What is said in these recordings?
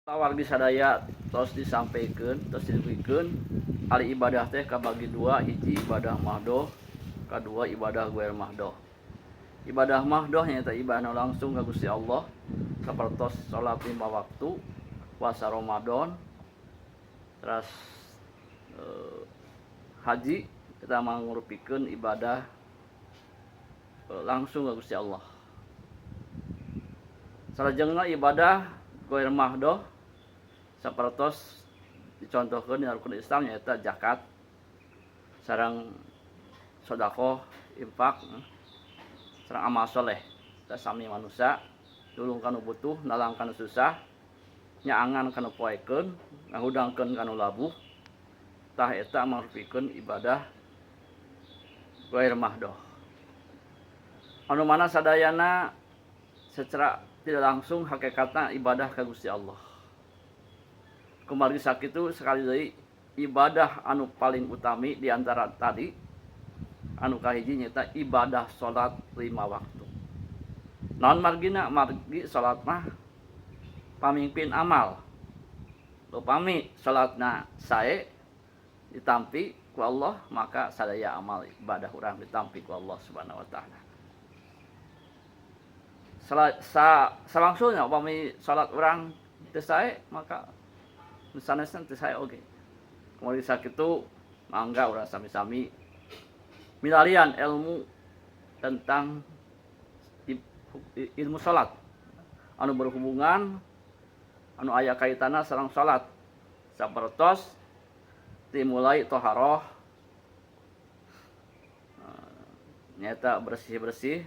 Wargi sadaya terus disampaikan terus dibikin ali ibadah teh kabagi dua, hiji ibadah mahdoh, kedua ibadah guer mahdoh. Ibadah mahdoh nyata ibadah langsung ka Gusti Allah sapertos salat 5 waktu, puasa Ramadan, terus haji kita mangrupikeun ibadah langsung ka Gusti Allah. Salajengna ibadah guer mahdoh sapertos dicontohkeun di rukun Islam nyaeta zakat sareng sedekah infak sareng amal soleh kita sami manusia tulung kanu butuh nalang kanu susah nyaangan kanu poekeun ngahudangkeun kanu labuh tah eta marupikeun ibadah ghair mahdoh anu mana sadayana secara tidak langsung hakikatna ibadah ka Gusti Allah. Kemarin sakitu sekali deui ibadah anu paling utami di antara tadi anu kahiji nyaeta ibadah salat 5 waktu. Naon margina? Margi salat mah pamimpin amal. Upami salatna sae ditampi ku Allah, maka sadaya amal ibadah urang ditampi ku Allah Subhanahu wa taala. Salangsungna upami salat urang teu sae maka sanesna teu sae oge. Kemudian sakitu mangga urang sami-sami milarian ilmu tentang ilmu salat anu berhubungan anu aya kaitanna sareng salat sapertos dimulai toharoh nyaeta bersih-bersih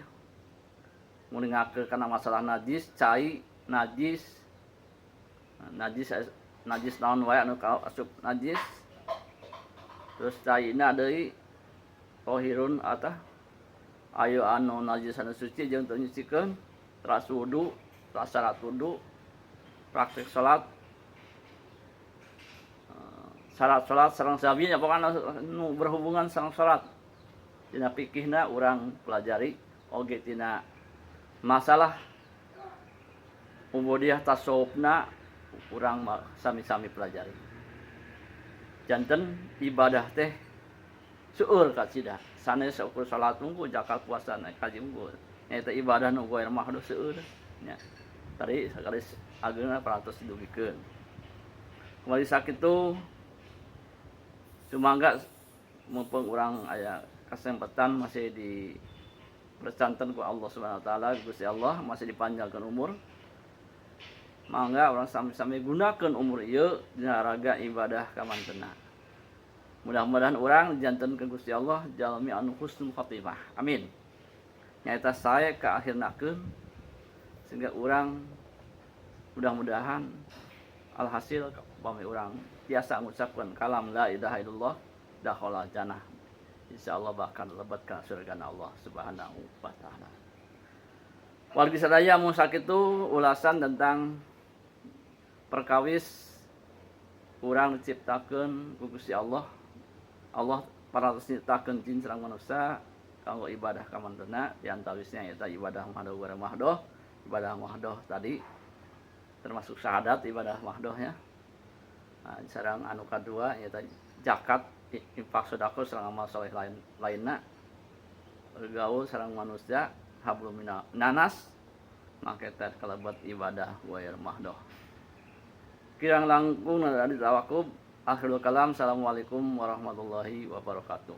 nguningakeun kana masalah najis, cai, najis naon wae anu asup najis. Terus caina deui tohirun atah ayo anu najis anu suci jeung teu nyucikeun, teras wudu, teras syarat wudu, praktek salat. Syarat salat sareng sabinya pokona anu berhubungan sareng salat. Dina fikihna urang pelajari oge tina masalah ubudiyah tasawufna urang sami-sami pelajari. Janten ibadah teh seueur ka cida. Sanes ukur salat unggul, zakat puasa kaji unggul. Eta ibadah nu ghair mahdoh seueur nya. Tadi sakaris ageuna parantos didugikeun. Kembali sakitu sumangga mumpung urang aya kesempatan masih di bercanten ku Allah Subhanahu wa taala, Gusti Allah masih dipanjangkeun umur. Mangga urang sami-sami gunakeun umur ieu dina raga ibadah ka mantenna. Mudah-mudahan urang dijantenkeun Gusti Allah jalmi anu husnul khotimah. Amin. Nyaeta sae ka akhirnakeun sehingga urang mudah-mudahan alhasil upami urang tiasa ngucapkeun kalam la ilaha illallah dakhala jannah. Insyaallah bakal lebat ka surgana Allah Subhanahu wa taala. Wargi sadaya mun sakitu ulasan tentang perkawis urang diciptakeun ku Gusti Allah. Allah parantos nyiptakeun jin sareng manusia kanggo ibadah ka mantenna di antawisna eta ibadah mahdoh guer mahdoh. Ibadah mahdoh tadi termasuk syahadat ibadah mahdohnya. Nah, sareng anu kadua eta zakat, infak, sedekah sareng amal saleh lainna. Bergaul sareng manusia hablum minanas maka eta kalebet ibadah guer mahdoh. Kirang langkung dari tawakub akhirul kalam. Assalamualaikum warahmatullahi wabarakatuh.